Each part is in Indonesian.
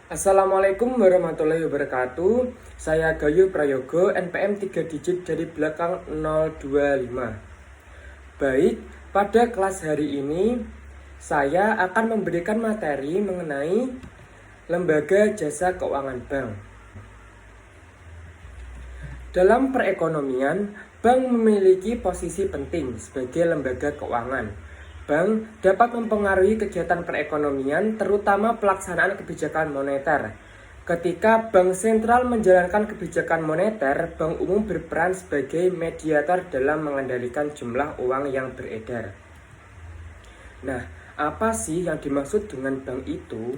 Assalamualaikum warahmatullahi wabarakatuh. Saya Gayu Prayogo, NPM 3 digit dari belakang 025. Baik, pada kelas hari ini saya akan memberikan materi mengenai lembaga jasa keuangan bank. Dalam perekonomian, bank memiliki posisi penting sebagai lembaga keuangan. Bank dapat mempengaruhi kegiatan perekonomian, terutama pelaksanaan kebijakan moneter. Ketika bank sentral menjalankan kebijakan moneter, bank umum berperan sebagai mediator dalam mengendalikan jumlah uang yang beredar. Nah, apa sih yang dimaksud dengan bank itu?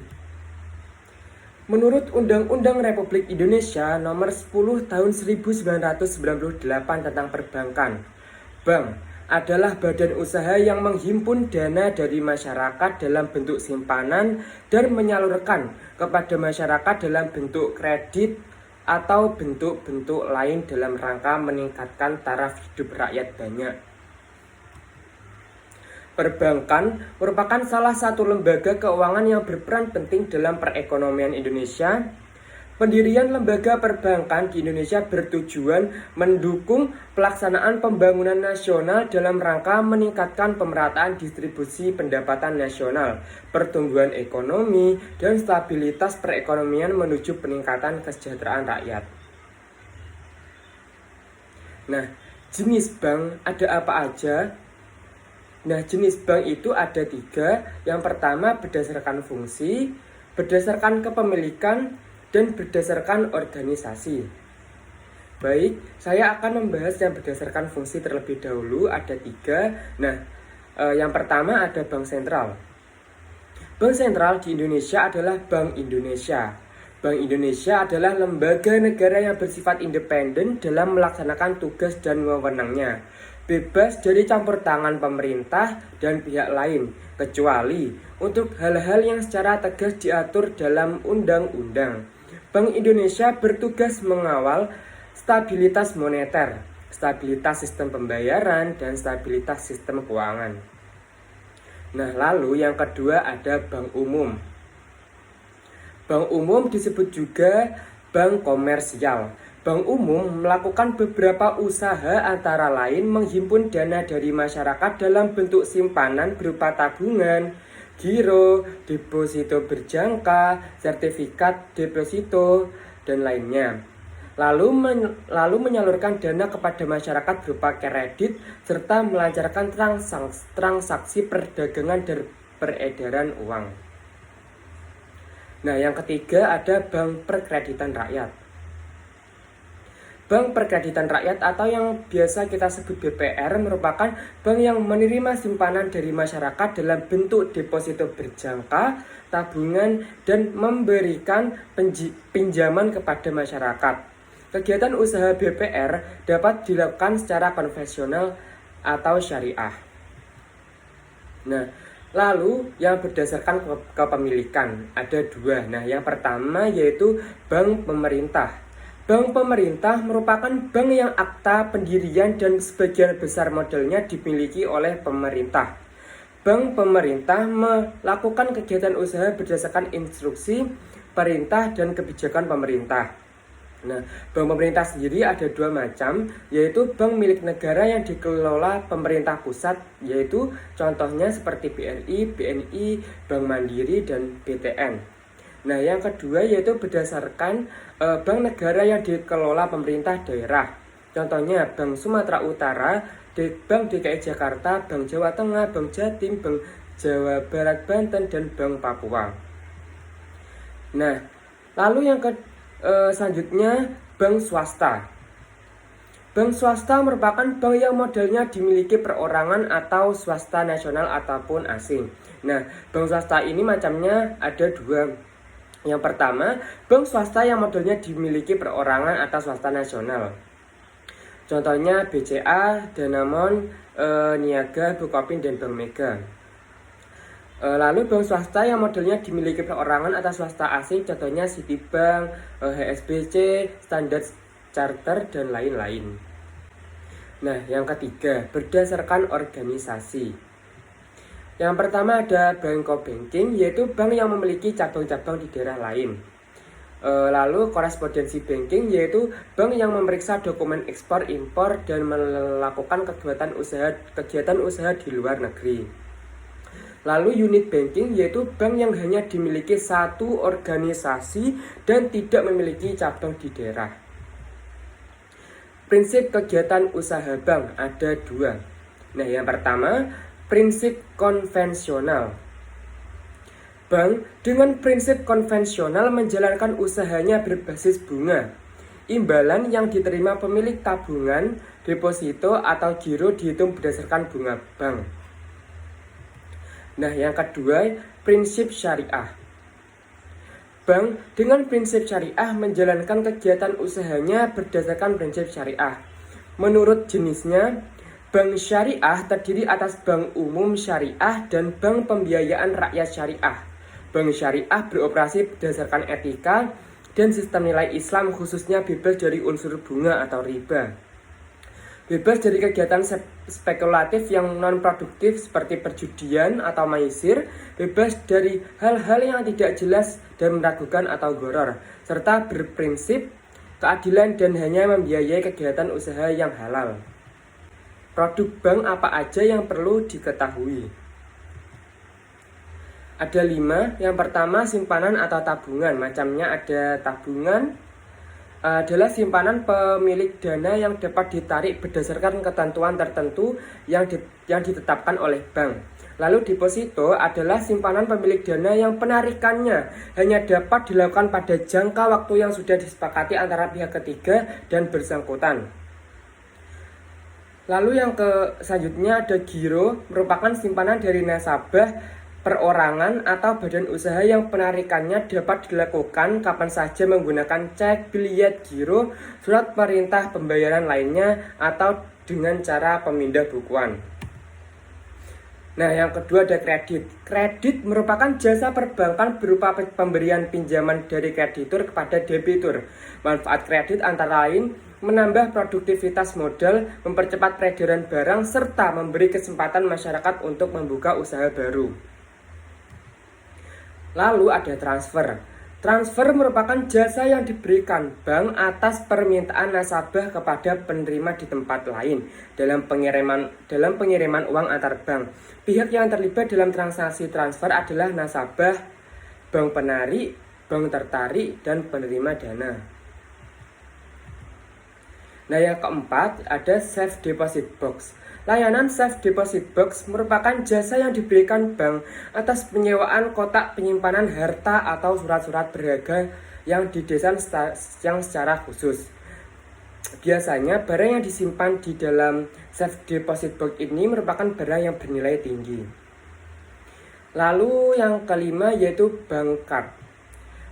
Menurut Undang-Undang Republik Indonesia Nomor 10 Tahun 1998 tentang Perbankan, bank adalah badan usaha yang menghimpun dana dari masyarakat dalam bentuk simpanan dan menyalurkan kepada masyarakat dalam bentuk kredit atau bentuk-bentuk lain dalam rangka meningkatkan taraf hidup rakyat banyak. Perbankan merupakan salah satu lembaga keuangan yang berperan penting dalam perekonomian Indonesia. Pendirian lembaga perbankan di Indonesia bertujuan mendukung pelaksanaan pembangunan nasional dalam rangka meningkatkan pemerataan distribusi pendapatan nasional, pertumbuhan ekonomi, dan stabilitas perekonomian menuju peningkatan kesejahteraan rakyat. Nah, jenis bank ada apa aja? Nah, jenis bank itu ada 3. Yang pertama berdasarkan fungsi, berdasarkan kepemilikan, dan berdasarkan organisasi. Baik, saya akan membahas yang berdasarkan fungsi terlebih dahulu, ada 3. Nah, yang pertama ada Bank Sentral. Bank Sentral di Indonesia adalah Bank Indonesia. Bank Indonesia adalah lembaga negara yang bersifat independen dalam melaksanakan tugas dan wewenangnya, bebas dari campur tangan pemerintah dan pihak lain, kecuali untuk hal-hal yang secara tegas diatur dalam undang-undang. Bank Indonesia bertugas mengawal stabilitas moneter, stabilitas sistem pembayaran, dan stabilitas sistem keuangan. Nah, lalu yang kedua ada Bank Umum. Bank Umum disebut juga bank komersial. Bank Umum melakukan beberapa usaha antara lain menghimpun dana dari masyarakat dalam bentuk simpanan berupa tabungan, giro, deposito berjangka, sertifikat deposito, dan lainnya. Lalu menyalurkan dana kepada masyarakat berupa kredit serta melancarkan transaksi perdagangan dan peredaran uang. Nah, yang ketiga ada Bank Perkreditan Rakyat. Bank Perkreditan Rakyat atau yang biasa kita sebut BPR merupakan bank yang menerima simpanan dari masyarakat dalam bentuk deposito berjangka, tabungan, dan memberikan pinjaman kepada masyarakat. Kegiatan usaha BPR dapat dilakukan secara konvensional atau syariah. Nah, lalu yang berdasarkan kepemilikan ada 2. Nah, yang pertama yaitu bank pemerintah. Bank pemerintah merupakan bank yang akta pendirian dan sebagian besar modalnya dimiliki oleh pemerintah. Bank pemerintah melakukan kegiatan usaha berdasarkan instruksi, perintah, dan kebijakan pemerintah. Nah, bank pemerintah sendiri ada 2 macam, yaitu bank milik negara yang dikelola pemerintah pusat, yaitu contohnya seperti BRI, BNI, Bank Mandiri, dan BTN. Nah, yang kedua yaitu berdasarkan bank negara yang dikelola pemerintah daerah. Contohnya Bank Sumatera Utara, Bank DKI Jakarta, Bank Jawa Tengah, Bank Jatim, Bank Jawa Barat Banten, dan Bank Papua. Nah, lalu yang selanjutnya bank swasta. Bank swasta merupakan bank yang modalnya dimiliki perorangan atau swasta nasional ataupun asing. Nah, bank swasta ini macamnya ada 2. Yang pertama, bank swasta yang modalnya dimiliki perorangan atau swasta nasional. Contohnya BCA, Danamon, Niaga, Bukopin, dan Bank Mega. Lalu bank swasta yang modalnya dimiliki perorangan atau swasta asing, contohnya Citibank, HSBC, Standard Chartered, dan lain-lain. Nah, yang ketiga, berdasarkan organisasi. Yang pertama ada Bangko Banking, yaitu bank yang memiliki cabang-cabang di daerah lain. Lalu korespondensi banking yaitu bank yang memeriksa dokumen ekspor impor dan melakukan kegiatan usaha di luar negeri. Lalu unit banking yaitu bank yang hanya dimiliki satu organisasi dan tidak memiliki cabang di daerah. Prinsip kegiatan usaha bank ada dua. Nah, yang pertama, prinsip konvensional. Bank dengan prinsip konvensional menjalankan usahanya berbasis bunga. Imbalan yang diterima pemilik tabungan, deposito, atau giro dihitung berdasarkan bunga bank. Nah, yang kedua, prinsip syariah. Bank dengan prinsip syariah menjalankan kegiatan usahanya berdasarkan prinsip syariah. Menurut jenisnya, bank syariah terdiri atas bank umum syariah dan bank pembiayaan rakyat syariah. Bank syariah beroperasi berdasarkan etika dan sistem nilai Islam, khususnya bebas dari unsur bunga atau riba. Bebas dari kegiatan spekulatif yang non-produktif seperti perjudian atau maisir, bebas dari hal-hal yang tidak jelas dan meragukan atau gharar, serta berprinsip keadilan dan hanya membiayai kegiatan usaha yang halal. Produk bank apa aja yang perlu diketahui? Ada 5. Yang pertama, simpanan atau tabungan. Macamnya ada tabungan, adalah simpanan pemilik dana yang dapat ditarik berdasarkan ketentuan tertentu yang ditetapkan oleh bank. Lalu deposito adalah simpanan pemilik dana yang penarikannya hanya dapat dilakukan pada jangka waktu yang sudah disepakati antara pihak ketiga dan bersangkutan. Lalu yang selanjutnya ada giro, merupakan simpanan dari nasabah, perorangan, atau badan usaha yang penarikannya dapat dilakukan kapan saja menggunakan cek, biliet, giro, surat perintah pembayaran lainnya, atau dengan cara pemindah bukuan. Nah, yang kedua ada kredit. Kredit merupakan jasa perbankan berupa pemberian pinjaman dari kreditur kepada debitur. Manfaat kredit antara lain menambah produktivitas modal, mempercepat peredaran barang, serta memberi kesempatan masyarakat untuk membuka usaha baru. Lalu ada transfer. Transfer merupakan jasa yang diberikan bank atas permintaan nasabah kepada penerima di tempat lain dalam pengiriman uang antar bank. Pihak yang terlibat dalam transaksi transfer adalah nasabah, bank penarik, bank tertarik, dan penerima dana. Nah, yang keempat ada safe deposit box. Layanan safe deposit box merupakan jasa yang diberikan bank atas penyewaan kotak penyimpanan harta atau surat-surat berharga yang didesain secara khusus. Biasanya barang yang disimpan di dalam safe deposit box ini merupakan barang yang bernilai tinggi. Lalu yang kelima yaitu bank card.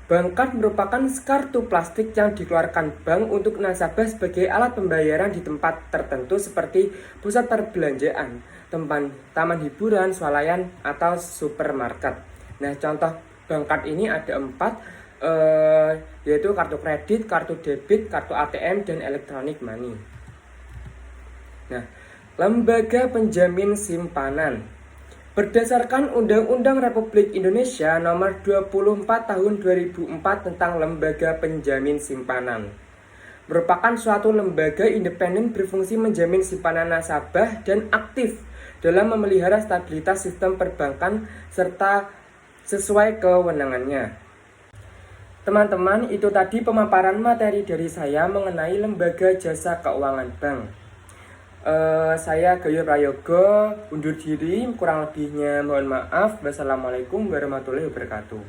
Bank card merupakan kartu plastik yang dikeluarkan bank untuk nasabah sebagai alat pembayaran di tempat tertentu seperti pusat perbelanjaan, taman hiburan, swalayan, atau supermarket. Nah, contoh bank card ini ada 4, yaitu kartu kredit, kartu debit, kartu ATM, dan electronic money. Nah, lembaga penjamin simpanan. Berdasarkan Undang-Undang Republik Indonesia Nomor 24 Tahun 2004 tentang Lembaga Penjamin Simpanan, merupakan suatu lembaga independen berfungsi menjamin simpanan nasabah dan aktif dalam memelihara stabilitas sistem perbankan serta sesuai kewenangannya. Teman-teman, itu tadi pemaparan materi dari saya mengenai lembaga jasa keuangan bank. Saya Gayo Prayogo undur diri, kurang lebihnya mohon maaf. Wassalamualaikum warahmatullahi wabarakatuh.